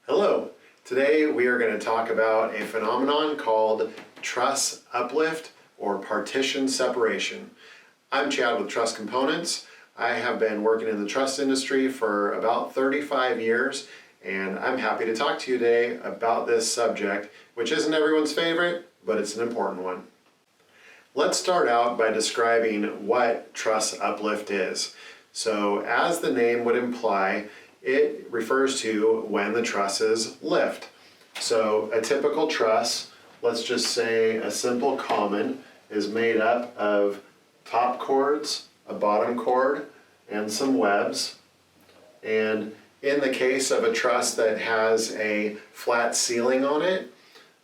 Hello. Today we are going to talk about a phenomenon called truss uplift or partition separation. I'm Chad with Truss Components. I have been working in the truss industry for about 35 years, and I'm happy to talk to you today about this subject, which isn't everyone's favorite, but it's an important one. Let's start out by describing what truss uplift is. So, as the name would imply, it refers to when the trusses lift. So a typical truss, let's just say a simple common, is made up of top chords, a bottom chord, and some webs. And in the case of a truss that has a flat ceiling on it,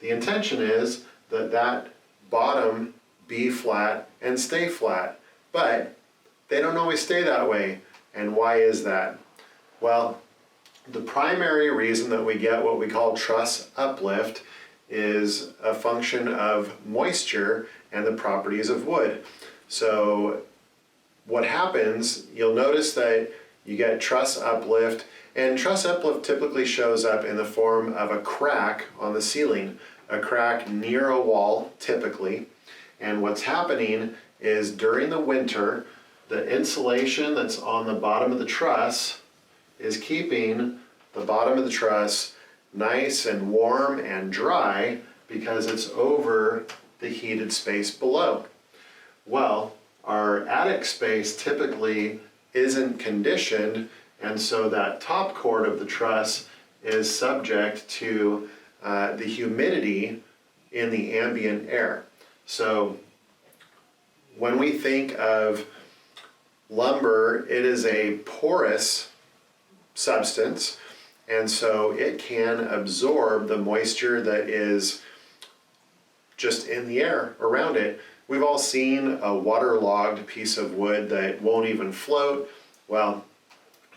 the intention is that that bottom be flat and stay flat. But they don't always stay that way. And why is that? Well, the primary reason that we get what we call truss uplift is a function of moisture and the properties of wood. So what happens, you'll notice that you get truss uplift, and truss uplift typically shows up in the form of a crack on the ceiling, a crack near a wall typically. And what's happening is during the winter, the insulation that's on the bottom of the truss is keeping the bottom of the truss nice and warm and dry because it's over the heated space below. Well, our attic space typically isn't conditioned, and so that top chord of the truss is subject to the humidity in the ambient air. So when we think of lumber, it is a porous substance, and so it can absorb the moisture that is just in the air around it. We've all seen a waterlogged piece of wood that won't even float. Well,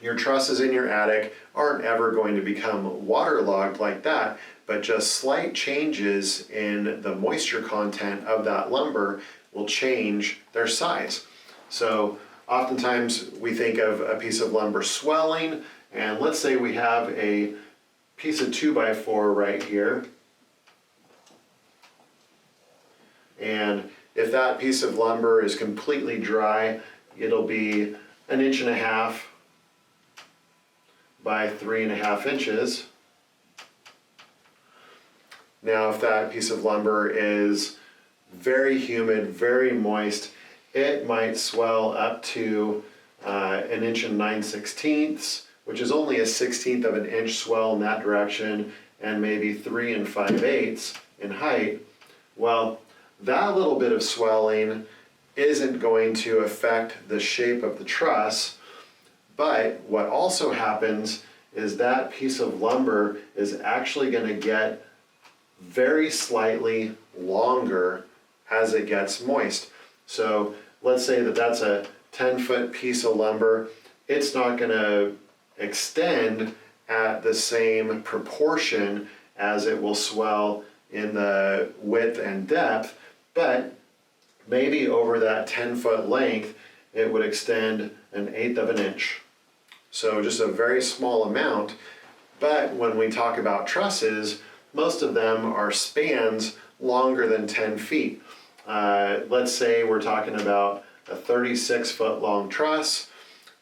your trusses in your attic aren't ever going to become waterlogged like that, but just slight changes in the moisture content of that lumber will change their size. So oftentimes we think of a piece of lumber swelling, and let's say we have a piece of 2x4 right here. And if that piece of lumber is completely dry, it'll be 1.5 inches by 3.5 inches. Now, if that piece of lumber is very humid, very moist, it might swell up to 1 inch and 9/16, which is only a 1/16 of an inch swell in that direction, and maybe 3 5/8 in height. Well, that little bit of swelling isn't going to affect the shape of the truss, but what also happens is that piece of lumber is actually going to get very slightly longer as it gets moist. So let's say that that's a 10-foot piece of lumber. It's not going to extend at the same proportion as it will swell in the width and depth, but maybe over that 10-foot length, it would extend 1/8 of an inch. So just a very small amount. But when we talk about trusses, most of them are spans longer than 10 feet. Let's say we're talking about a 36-foot long truss.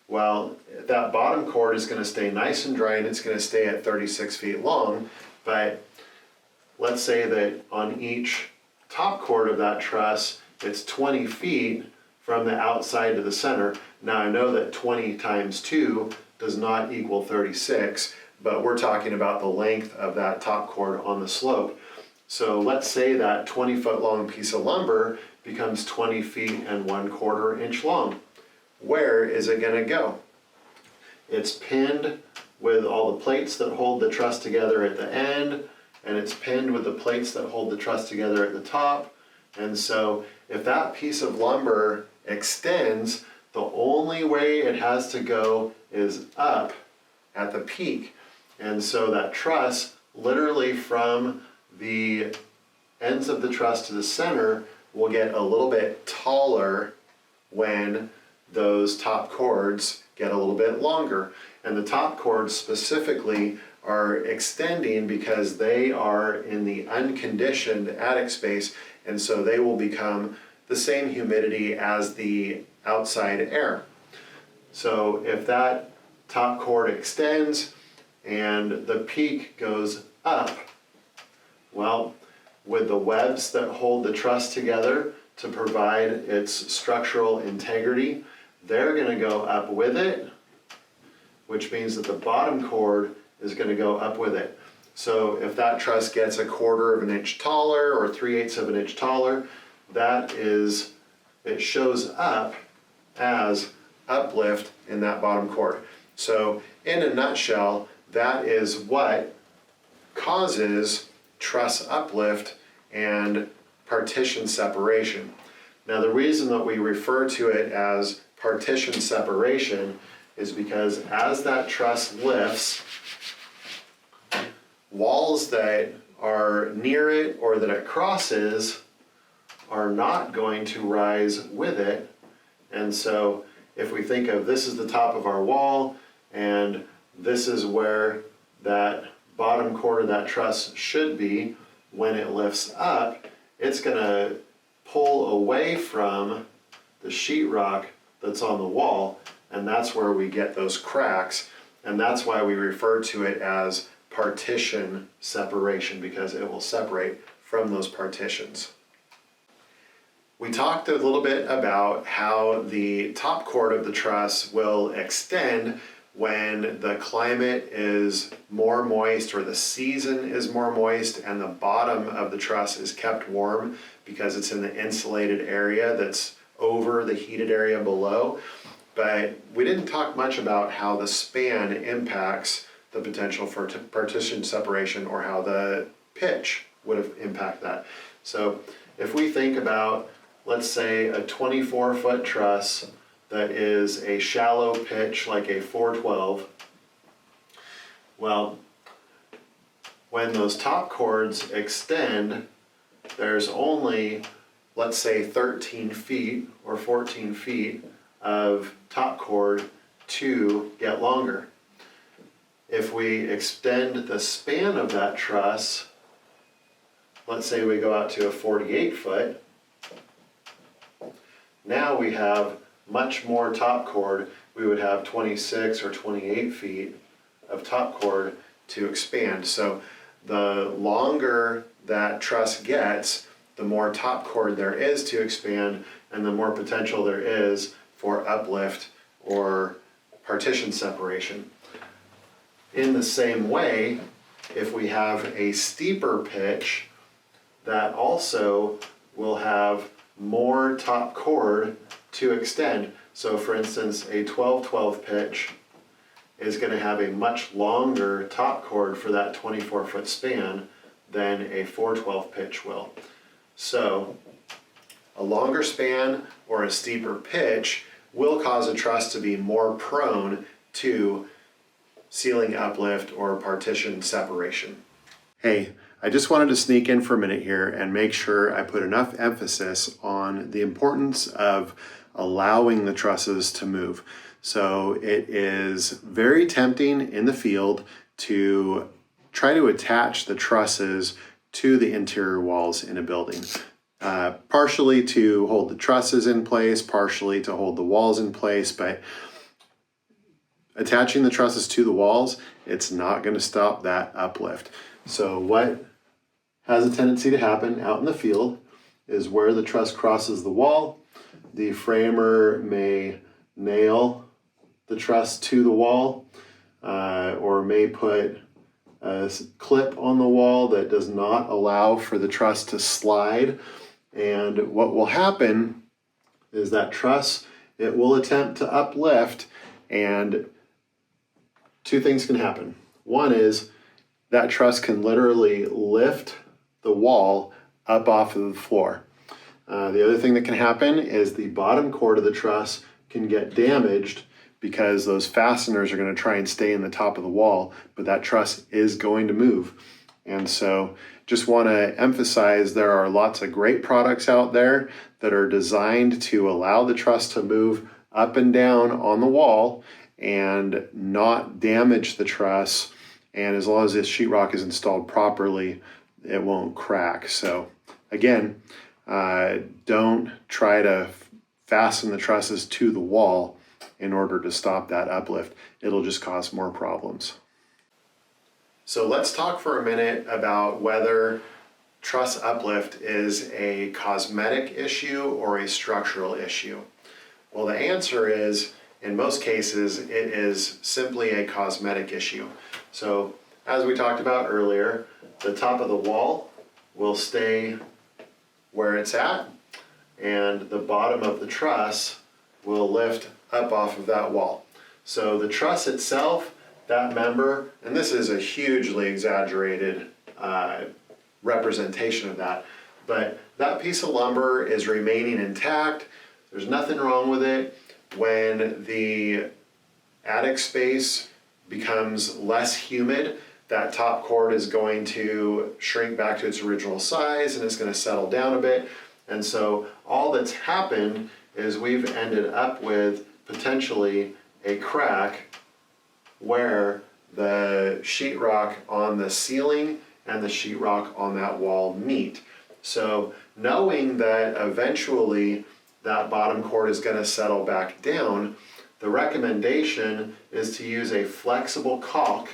Well, that bottom chord is going to stay nice and dry, and it's going to stay at 36 feet long. But let's say that on each top chord of that truss, it's 20 feet from the outside to the center. Now, I know that 20 times 2 does not equal 36, but we're talking about the length of that top chord on the slope. So let's say that 20-foot long piece of lumber becomes 20 feet and 1/4 inch long. Where is it going to go? It's pinned with all the plates that hold the truss together at the end, and it's pinned with the plates that hold the truss together at the top. And so if that piece of lumber extends, the only way it has to go is up at the peak. And so that truss, literally from the ends of the truss to the center, will get a little bit taller when those top chords get a little bit longer. And the top chords specifically are extending because they are in the unconditioned attic space, and so they will become the same humidity as the outside air. So if that top cord extends and the peak goes up, well, with the webs that hold the truss together to provide its structural integrity, they're going to go up with it, which means that the bottom cord is going to go up with it. So if that truss gets 1/4 of an inch taller or 3/8 of an inch taller, it shows up as uplift in that bottom cord. So in a nutshell, that is what causes truss uplift and partition separation. Now the reason that we refer to it as partition separation is because as that truss lifts, walls that are near it or that it crosses are not going to rise with it. And so if we think of this is the top of our wall and this is where that bottom cord of that truss should be, when it lifts up, it's going to pull away from the sheetrock that's on the wall, and that's where we get those cracks, and that's why we refer to it as partition separation, because it will separate from those partitions. We talked a little bit about how the top cord of the truss will extend when the climate is more moist or the season is more moist and the bottom of the truss is kept warm because it's in the insulated area that's over the heated area below. But we didn't talk much about how the span impacts the potential for partition separation or how the pitch would impact that. So if we think about, let's say, a 24-foot truss that is a shallow pitch like a 412, well, when those top cords extend, there's only, let's say, 13 feet or 14 feet of top cord to get longer. If we extend the span of that truss, let's say we go out to a 48 foot, now we have much more top cord. We would have 26 or 28 feet of top cord to expand. So the longer that truss gets, the more top cord there is to expand and the more potential there is for uplift or partition separation. In the same way, if we have a steeper pitch, that also will have more top cord to extend. So for instance, a 12-12 pitch is going to have a much longer top cord for that 24-foot span than a 412 pitch will. So a longer span or a steeper pitch will cause a truss to be more prone to ceiling uplift or partition separation. Hey, I just wanted to sneak in for a minute here and make sure I put enough emphasis on the importance of allowing the trusses to move. So it is very tempting in the field to try to attach the trusses to the interior walls in a building, partially to hold the trusses in place, partially to hold the walls in place, but attaching the trusses to the walls, it's not going to stop that uplift. So what has a tendency to happen out in the field is where the truss crosses the wall, the framer may nail the truss to the wall or may put a clip on the wall that does not allow for the truss to slide. And what will happen is that truss, it will attempt to uplift, and two things can happen. One is that truss can literally lift the wall up off of the floor. The other thing that can happen is the bottom cord of the truss can get damaged because those fasteners are going to try and stay in the top of the wall, but that truss is going to move. And so just want to emphasize there are lots of great products out there that are designed to allow the truss to move up and down on the wall and not damage the truss and as long as this sheetrock is installed properly, it won't crack. So again, don't try to fasten the trusses to the wall in order to stop that uplift. It'll just cause more problems. So let's talk for a minute about whether truss uplift is a cosmetic issue or a structural issue. Well, the answer is, in most cases, it is simply a cosmetic issue. So, as we talked about earlier, the top of the wall will stay where it's at, and the bottom of the truss will lift up off of that wall. So the truss itself, that member, and this is a hugely exaggerated representation of that, but that piece of lumber is remaining intact. There's nothing wrong with it. When the attic space becomes less humid, that top cord is going to shrink back to its original size and it's going to settle down a bit. And so all that's happened is we've ended up with potentially a crack where the sheetrock on the ceiling and the sheetrock on that wall meet. So knowing that eventually that bottom cord is going to settle back down, the recommendation is to use a flexible caulk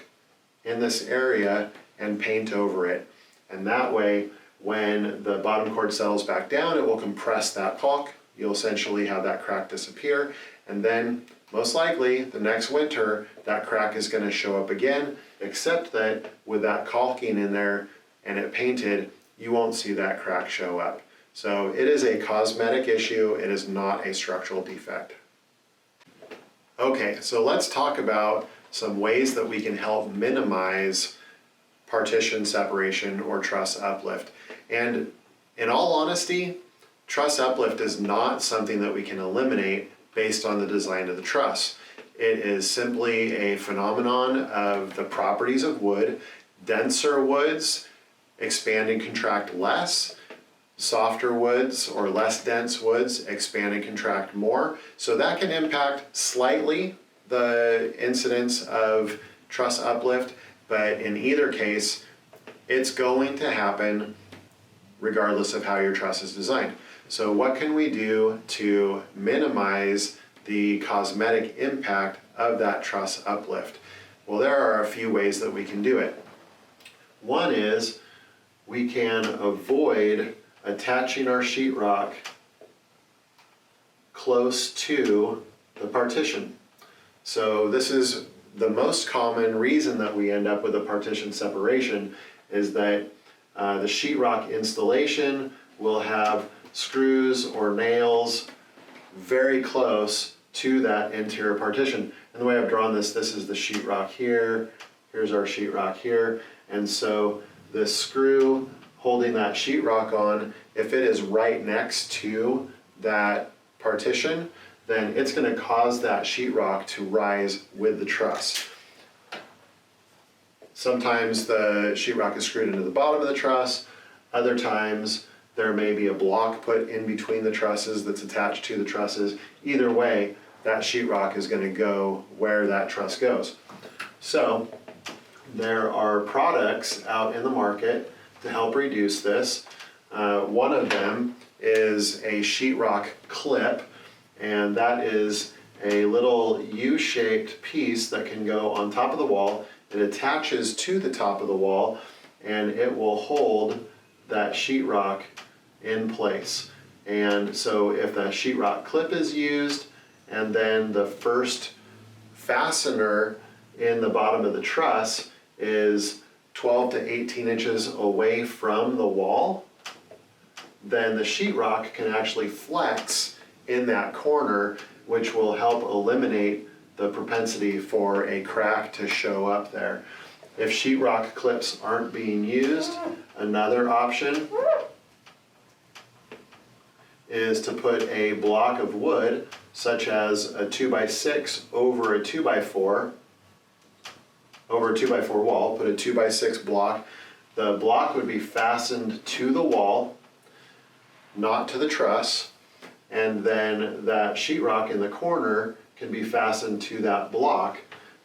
in this area and paint over it. And that way, when the bottom cord settles back down, it will compress that caulk. You'll essentially have that crack disappear. And then, most likely, the next winter, that crack is going to show up again, except that with that caulking in there and it painted, you won't see that crack show up. So it is a cosmetic issue, it is not a structural defect. Okay, so let's talk about some ways that we can help minimize partition separation or truss uplift. And in all honesty, truss uplift is not something that we can eliminate based on the design of the truss. It is simply a phenomenon of the properties of wood. Denser woods expand and contract less. Softer woods or less dense woods expand and contract more. So that can impact slightly the incidence of truss uplift, but in either case, it's going to happen regardless of how your truss is designed. So what can we do to minimize the cosmetic impact of that truss uplift? Well, there are a few ways that we can do it. One is we can avoid attaching our sheetrock close to the partition. So this is the most common reason that we end up with a partition separation, is that the sheetrock installation will have screws or nails very close to that interior partition. And the way I've drawn this is the sheetrock here, here's our sheetrock here, and so the screw holding that sheetrock on, if it is right next to that partition, then it's going to cause that sheetrock to rise with the truss. Sometimes the sheetrock is screwed into the bottom of the truss. Other times there may be a block put in between the trusses that's attached to the trusses. Either way, that sheetrock is going to go where that truss goes. So there are products out in the market to help reduce this. One of them is a sheetrock clip, and that is a little U-shaped piece that can go on top of the wall. It attaches to the top of the wall, and it will hold that sheetrock in place. And so if the sheetrock clip is used, and then the first fastener in the bottom of the truss is 12 to 18 inches away from the wall, then the sheetrock can actually flex in that corner, which will help eliminate the propensity for a crack to show up there. If sheetrock clips aren't being used, another option is to put a block of wood, such as a 2x6 over a 2x4, over a 2x4 wall, put a 2x6 block. The block would be fastened to the wall, not to the truss, and then that sheetrock in the corner can be fastened to that block.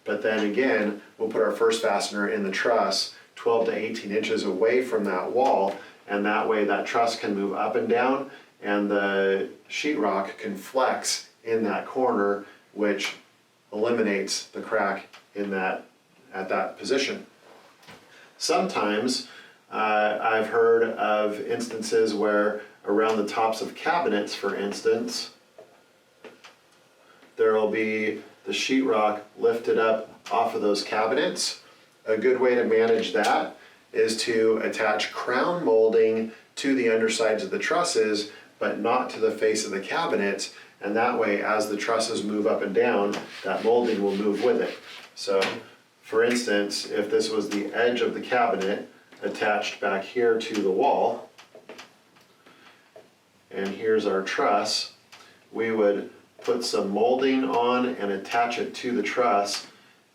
But then again, we'll put our first fastener in the truss 12 to 18 inches away from that wall, and that way that truss can move up and down and the sheetrock can flex in that corner, which eliminates the crack in that at that position. Sometimes I've heard of instances where around the tops of cabinets, for instance, there will be the sheetrock lifted up off of those cabinets. A good way to manage that is to attach crown molding to the undersides of the trusses, but not to the face of the cabinets, and that way as the trusses move up and down, that molding will move with it. So for instance, if this was the edge of the cabinet attached back here to the wall, and here's our truss, we would put some molding on and attach it to the truss,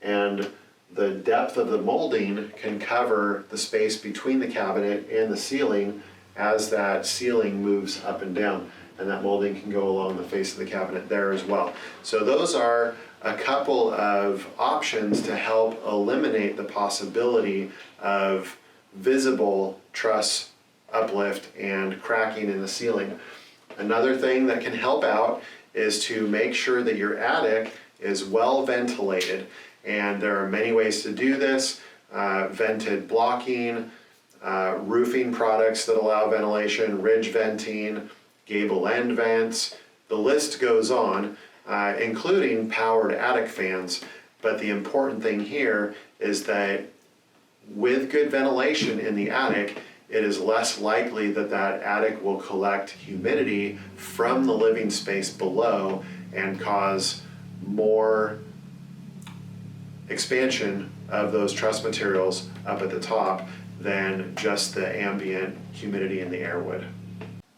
and the depth of the molding can cover the space between the cabinet and the ceiling as that ceiling moves up and down, and that molding can go along the face of the cabinet there as well. So those are a couple of options to help eliminate the possibility of visible truss uplift and cracking in the ceiling. Another thing that can help out is to make sure that your attic is well ventilated, and there are many ways to do this. Vented blocking, roofing products that allow ventilation, ridge venting, gable end vents, the list goes on, including powered attic fans. But the important thing here is that with good ventilation in the attic, it is less likely that that attic will collect humidity from the living space below and cause more expansion of those truss materials up at the top than just the ambient humidity in the air would.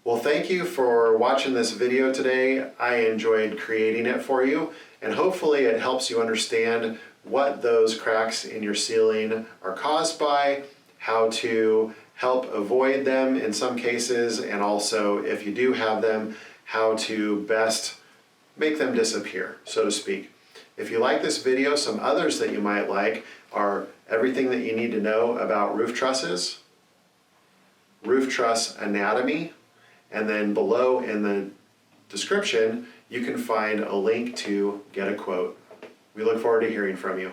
Well, thank you for watching this video today. I enjoyed creating it for you, and hopefully it helps you understand what those cracks in your ceiling are caused by, how to help avoid them in some cases, and also if you do have them, how to best make them disappear, so to speak. If you like this video, some others that you might like are everything that you need to know about roof trusses, roof truss anatomy, and then below in the description, you can find a link to get a quote. We look forward to hearing from you.